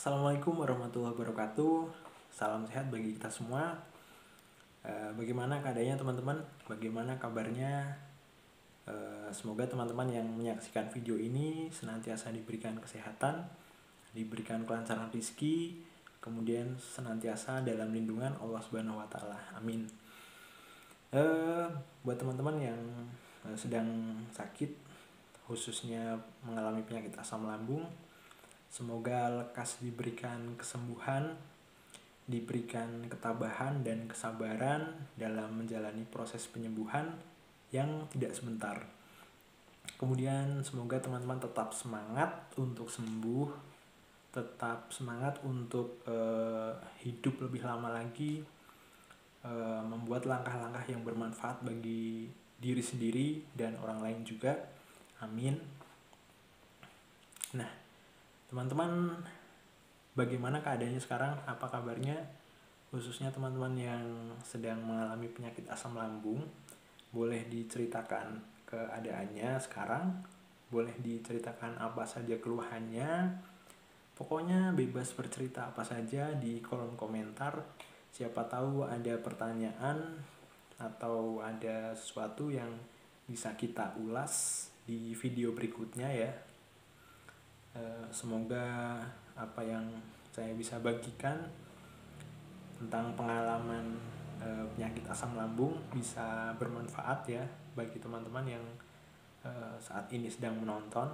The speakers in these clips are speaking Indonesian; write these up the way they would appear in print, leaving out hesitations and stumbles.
Assalamualaikum warahmatullahi wabarakatuh. Salam sehat bagi kita semua. Bagaimana keadaannya teman-teman? Bagaimana kabarnya? Semoga teman-teman yang menyaksikan video ini senantiasa diberikan kesehatan, diberikan kelancaran rezeki, kemudian senantiasa dalam lindungan Allah Subhanahu wa taala. Amin. Buat teman-teman yang sedang sakit, khususnya mengalami penyakit asam lambung, semoga lekas diberikan kesembuhan, diberikan ketabahan dan kesabaran dalam menjalani proses penyembuhan yang tidak sebentar. Kemudian semoga teman-teman tetap semangat untuk sembuh, tetap semangat untuk hidup lebih lama lagi, membuat langkah-langkah yang bermanfaat bagi diri sendiri dan orang lain juga. Amin. Nah, teman-teman, bagaimana keadaannya sekarang? Apa kabarnya? Khususnya teman-teman yang sedang mengalami penyakit asam lambung, boleh diceritakan keadaannya sekarang, boleh diceritakan apa saja keluhannya. Pokoknya bebas bercerita apa saja di kolom komentar. Siapa tahu ada pertanyaan atau ada sesuatu yang bisa kita ulas di video berikutnya ya. Semoga apa yang saya bisa bagikan tentang pengalaman penyakit asam lambung bisa bermanfaat ya bagi teman-teman yang saat ini sedang menonton.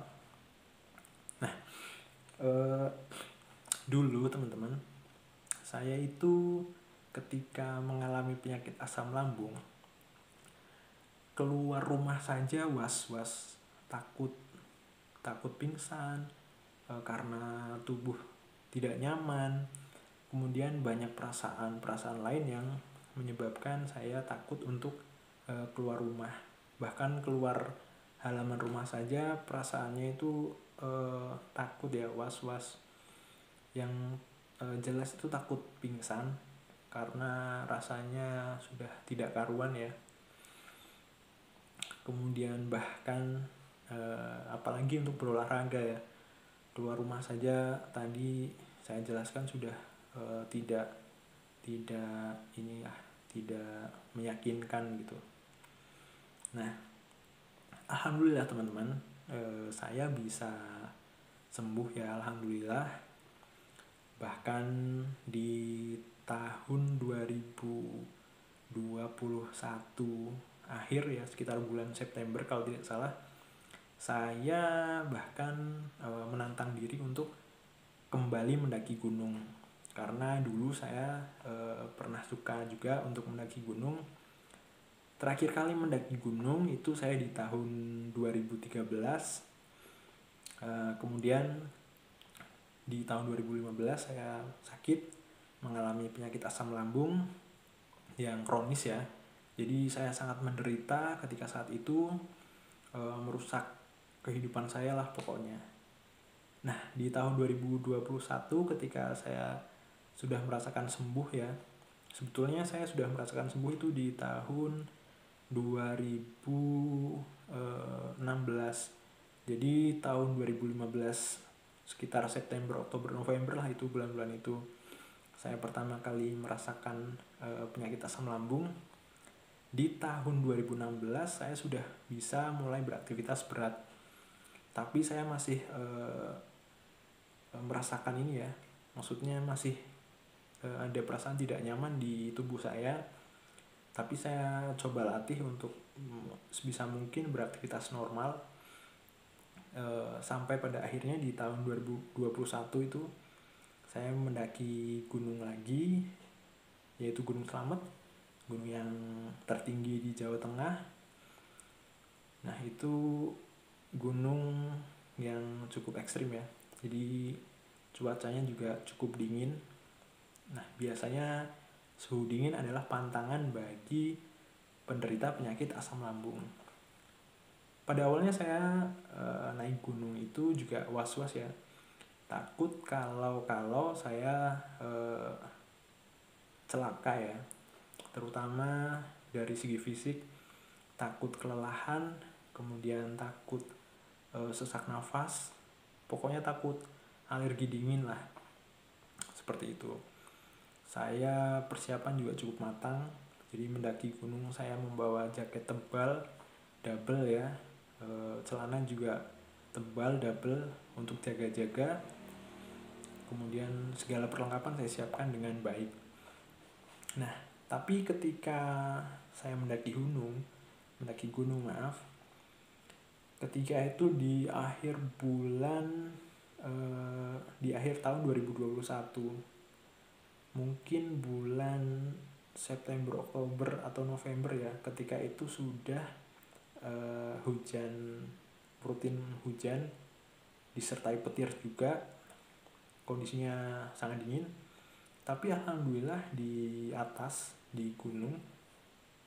Nah, dulu teman-teman, saya itu ketika mengalami penyakit asam lambung, keluar rumah saja was-was, takut pingsan karena tubuh tidak nyaman. Kemudian banyak perasaan lain yang menyebabkan saya takut untuk keluar rumah. Bahkan keluar halaman rumah saja perasaannya itu takut ya, was-was. Yang jelas itu takut pingsan karena rasanya sudah tidak karuan ya. Kemudian bahkan apalagi untuk berolahraga ya, keluar rumah saja tadi saya jelaskan sudah tidak meyakinkan gitu. Nah, alhamdulillah teman-teman, saya bisa sembuh ya, alhamdulillah. Bahkan di tahun 2021 akhir ya, sekitar bulan September kalau tidak salah, saya bahkan menantang diri untuk kembali mendaki gunung. Karena dulu saya pernah suka juga untuk mendaki gunung. Terakhir kali mendaki gunung itu saya di tahun 2013. Kemudian di tahun 2015 saya sakit, mengalami penyakit asam lambung yang kronis ya. Jadi saya sangat menderita ketika saat itu, merusak kehidupan saya lah pokoknya. Nah, di tahun 2021 ketika saya sudah merasakan sembuh ya. Sebetulnya saya sudah merasakan sembuh itu di tahun 2016. Jadi tahun 2015 sekitar September, Oktober, November lah, itu bulan-bulan itu saya pertama kali merasakan penyakit asam lambung. Di tahun 2016 saya sudah bisa mulai beraktivitas berat. Tapi saya masih merasakan ini ya, maksudnya masih ada perasaan tidak nyaman di tubuh saya. Tapi saya coba latih untuk sebisa mungkin beraktivitas normal, sampai pada akhirnya di tahun 2021 itu saya mendaki gunung lagi, yaitu Gunung Slamet, gunung yang tertinggi di Jawa Tengah. Nah, itu gunung yang cukup ekstrim ya, jadi cuacanya juga cukup dingin. Nah, biasanya suhu dingin adalah pantangan bagi penderita penyakit asam lambung. Pada awalnya saya naik gunung itu juga was-was ya, takut kalau saya celaka ya, terutama dari segi fisik, takut kelelahan, kemudian takut sesak nafas, pokoknya takut alergi dingin lah. seperti itu. Saya persiapan juga cukup matang. Jadi mendaki gunung saya membawa jaket tebal double ya, celana juga tebal double untuk jaga-jaga. Kemudian segala perlengkapan saya siapkan dengan baik. Nah, tapi ketika saya mendaki gunung, ketika itu di akhir tahun 2021, mungkin bulan September, Oktober atau November ya, ketika itu sudah rutin hujan disertai petir juga, kondisinya sangat dingin. Tapi alhamdulillah di atas, di gunung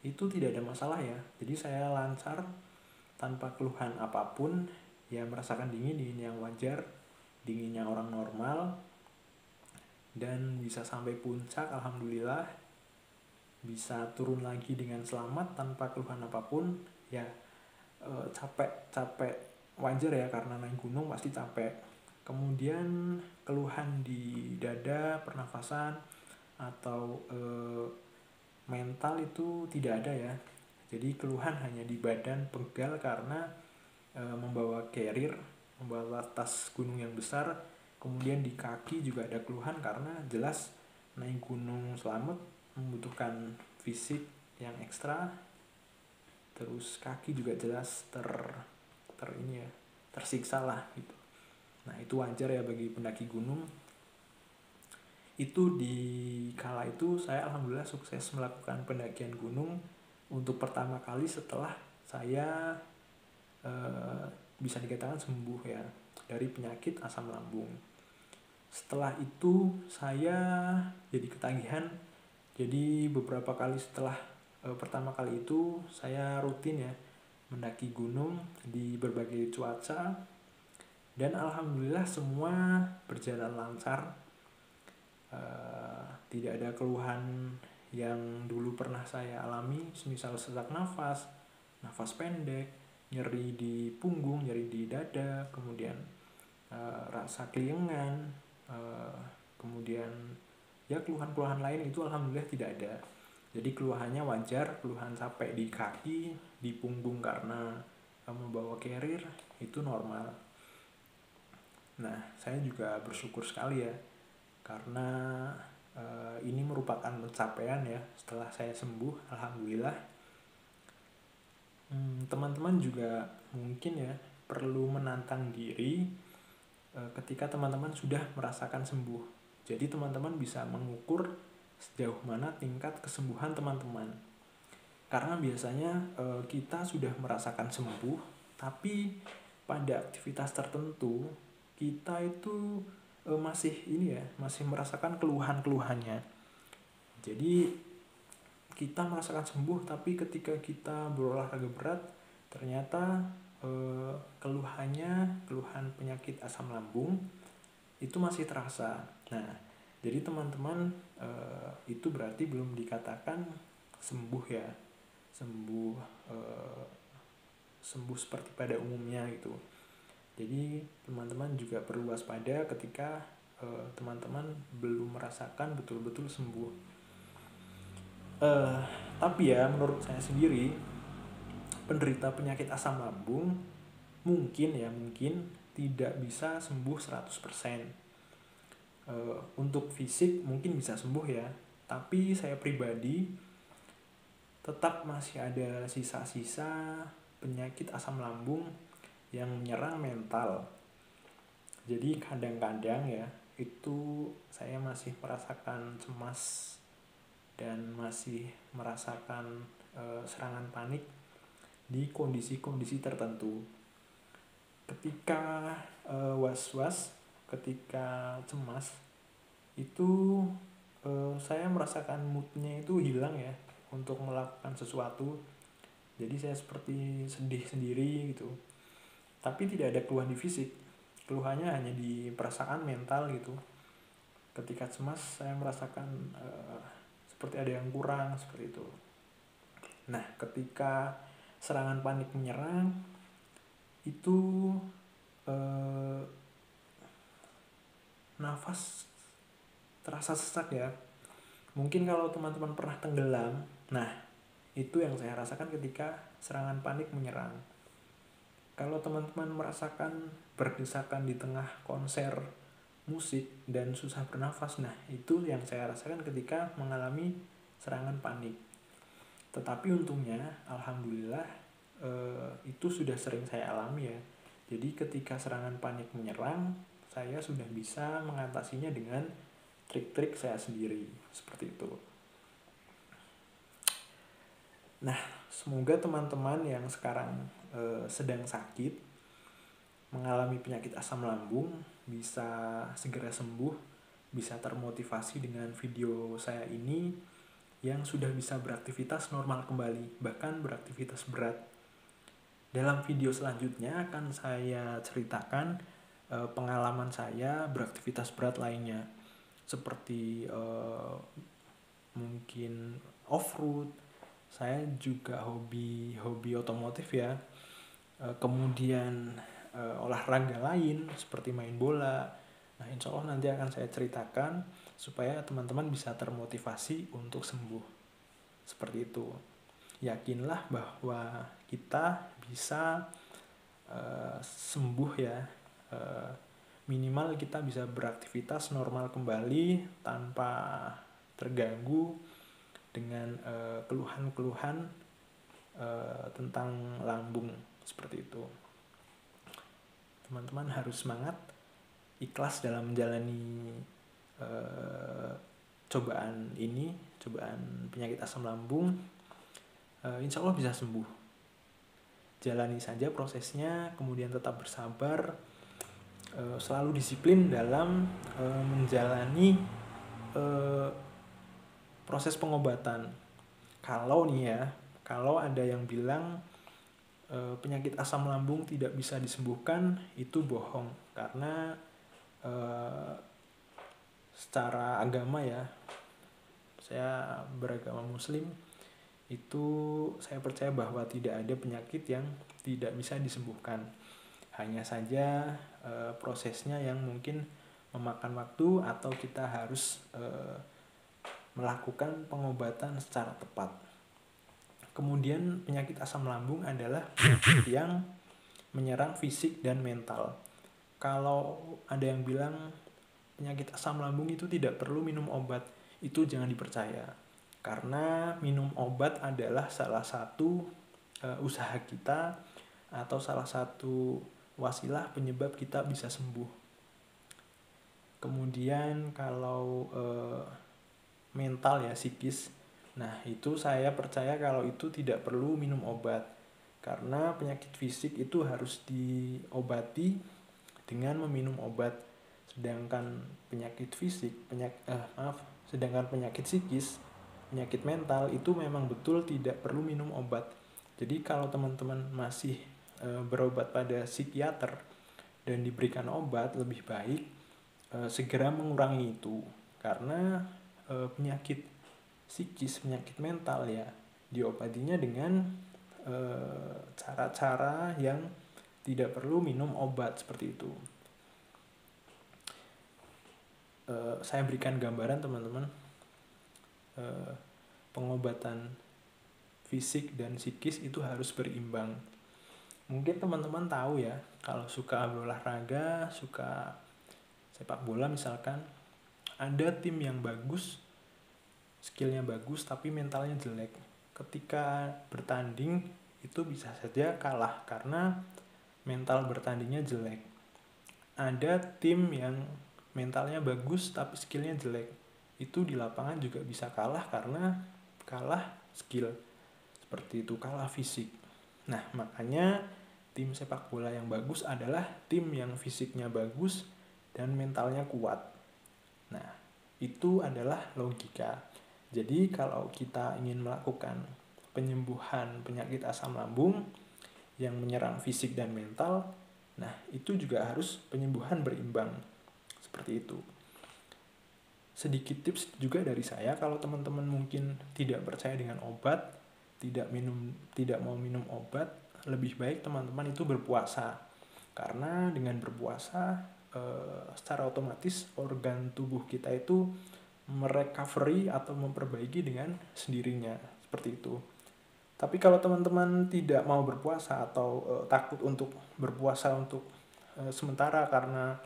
itu tidak ada masalah ya. Jadi saya lancar tanpa keluhan apapun, ya merasakan dingin yang wajar, dinginnya orang normal, dan bisa sampai puncak alhamdulillah, bisa turun lagi dengan selamat tanpa keluhan apapun. Ya capek wajar ya, karena naik gunung pasti capek. Kemudian keluhan di dada, pernafasan atau mental itu tidak ada ya. Jadi keluhan hanya di badan pegal karena membawa carrier, membawa tas gunung yang besar. Kemudian di kaki juga ada keluhan karena jelas naik gunung selamat membutuhkan fisik yang ekstra. Terus kaki juga jelas tersiksa lah gitu. Nah itu wajar ya bagi pendaki gunung. Itu di kala itu saya alhamdulillah sukses melakukan pendakian gunung untuk pertama kali setelah saya bisa dikatakan sembuh ya dari penyakit asam lambung. Setelah itu saya jadi ketagihan. Jadi beberapa kali setelah pertama kali itu saya rutin ya mendaki gunung di berbagai cuaca, dan alhamdulillah semua berjalan lancar. Tidak ada keluhan yang dulu pernah saya alami, semisal sesak nafas pendek, nyeri di punggung, nyeri di dada, kemudian rasa keliengan, kemudian ya keluhan-keluhan lain itu alhamdulillah tidak ada. Jadi keluhannya wajar, keluhan capek di kaki, di punggung karena membawa carrier itu normal. Nah saya juga bersyukur sekali ya, karena ini merupakan pencapaian ya setelah saya sembuh alhamdulillah. Teman-teman juga mungkin ya perlu menantang diri ketika teman-teman sudah merasakan sembuh. Jadi teman-teman bisa mengukur sejauh mana tingkat kesembuhan teman-teman. Karena biasanya kita sudah merasakan sembuh, tapi pada aktivitas tertentu kita itu masih merasakan keluhan-keluhannya. Jadi kita merasakan sembuh, tapi ketika kita berolahraga berat ternyata keluhan penyakit asam lambung itu masih terasa. Nah jadi teman-teman itu berarti belum dikatakan sembuh ya, sembuh seperti pada umumnya gitu. Jadi teman-teman juga perlu waspada ketika teman-teman belum merasakan betul-betul sembuh. Tapi ya menurut saya sendiri, penderita penyakit asam lambung mungkin tidak bisa sembuh 100%. Untuk fisik mungkin bisa sembuh ya, tapi saya pribadi tetap masih ada sisa-sisa penyakit asam lambung yang menyerang mental. Jadi kadang-kadang ya itu saya masih merasakan cemas dan masih merasakan serangan panik di kondisi-kondisi tertentu. Ketika was-was, ketika cemas itu saya merasakan moodnya itu hilang ya untuk melakukan sesuatu. Jadi saya seperti sedih sendiri gitu, tapi tidak ada keluhan di fisik, keluhannya hanya di perasaan mental gitu. Ketika cemas saya merasakan seperti ada yang kurang seperti itu. Nah ketika serangan panik menyerang nafas terasa sesak ya. Mungkin kalau teman-teman pernah tenggelam, nah itu yang saya rasakan ketika serangan panik menyerang. Kalau teman-teman merasakan berdesakan di tengah konser musik dan susah bernafas, nah itu yang saya rasakan ketika mengalami serangan panik. Tetapi untungnya, alhamdulillah, itu sudah sering saya alami ya. Jadi ketika serangan panik menyerang, saya sudah bisa mengatasinya dengan trik-trik saya sendiri, seperti itu. Nah, semoga teman-teman yang sekarang sedang sakit, mengalami penyakit asam lambung, bisa segera sembuh, bisa termotivasi dengan video saya ini yang sudah bisa beraktivitas normal kembali, bahkan beraktivitas berat. Dalam video selanjutnya akan saya ceritakan pengalaman saya beraktivitas berat lainnya, seperti mungkin off-road. Saya juga hobi otomotif ya. Kemudian olahraga lain seperti main bola. Nah, insya Allah nanti akan saya ceritakan supaya teman-teman bisa termotivasi untuk sembuh. Seperti itu. Yakinlah bahwa kita bisa sembuh ya. Minimal kita bisa beraktivitas normal kembali tanpa terganggu dengan keluhan-keluhan tentang lambung, seperti itu. Teman-teman harus semangat, ikhlas dalam menjalani cobaan ini, cobaan penyakit asam lambung. Insya Allah bisa sembuh. Jalani saja prosesnya, kemudian tetap bersabar, selalu disiplin dalam menjalani proses pengobatan. Kalau ada yang bilang penyakit asam lambung tidak bisa disembuhkan, itu bohong. Karena secara agama ya, saya beragama muslim, itu saya percaya bahwa tidak ada penyakit yang tidak bisa disembuhkan. Hanya saja prosesnya yang mungkin memakan waktu, atau kita harus melakukan pengobatan secara tepat. Kemudian penyakit asam lambung adalah penyakit yang menyerang fisik dan mental. Kalau ada yang bilang penyakit asam lambung itu tidak perlu minum obat, itu jangan dipercaya. Karena minum obat adalah salah satu usaha kita, atau salah satu wasilah penyebab kita bisa sembuh. Kemudian kalau mental ya, psikis, nah itu saya percaya kalau itu tidak perlu minum obat. Karena penyakit fisik itu harus diobati dengan meminum obat. Sedangkan penyakit fisik, sedangkan penyakit psikis, penyakit mental itu memang betul tidak perlu minum obat. Jadi kalau teman-teman masih berobat pada psikiater dan diberikan obat, lebih baik segera mengurangi itu. Karena penyakit psikis, penyakit mental ya, diobatinya dengan cara-cara yang tidak perlu minum obat, seperti itu. Saya berikan gambaran teman-teman, pengobatan fisik dan psikis itu harus berimbang. Mungkin teman-teman tahu ya, kalau suka berolahraga, suka sepak bola misalkan, ada tim yang bagus, skillnya bagus tapi mentalnya jelek. Ketika bertanding itu bisa saja kalah karena mental bertandingnya jelek. Ada tim yang mentalnya bagus tapi skillnya jelek, itu di lapangan juga bisa kalah karena kalah skill, seperti itu, kalah fisik. Nah, makanya tim sepak bola yang bagus adalah tim yang fisiknya bagus dan mentalnya kuat. Nah, itu adalah logika. Jadi kalau kita ingin melakukan penyembuhan penyakit asam lambung yang menyerang fisik dan mental, nah itu juga harus penyembuhan berimbang, seperti itu. Sedikit tips juga dari saya, kalau teman-teman mungkin tidak percaya dengan obat, tidak mau minum obat, lebih baik teman-teman itu berpuasa. Karena dengan berpuasa secara otomatis organ tubuh kita itu merecovery atau memperbaiki dengan sendirinya, seperti itu. Tapi kalau teman-teman tidak mau berpuasa atau takut untuk berpuasa untuk sementara karena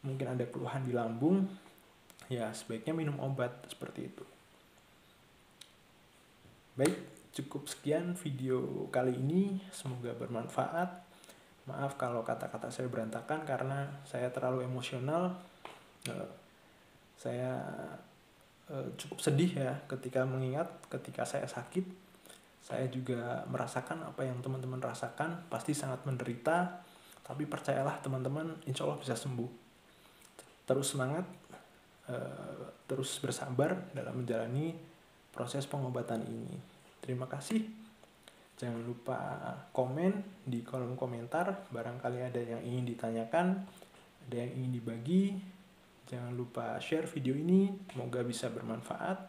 mungkin ada keluhan di lambung, ya sebaiknya minum obat seperti itu. Baik, cukup sekian video kali ini, semoga bermanfaat. Maaf kalau kata-kata saya berantakan karena saya terlalu emosional. Saya cukup sedih ya ketika mengingat ketika saya sakit. Saya juga merasakan apa yang teman-teman rasakan, pasti sangat menderita. Tapi percayalah teman-teman, insya Allah bisa sembuh. Terus semangat, terus bersabar dalam menjalani proses pengobatan ini. Terima kasih. Jangan lupa komen di kolom komentar, barangkali ada yang ingin ditanyakan, ada yang ingin dibagi. Jangan lupa share video ini, semoga bisa bermanfaat.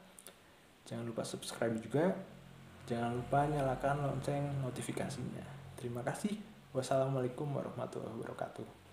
Jangan lupa subscribe juga. Jangan lupa nyalakan lonceng notifikasinya. Terima kasih. Wassalamualaikum warahmatullahi wabarakatuh.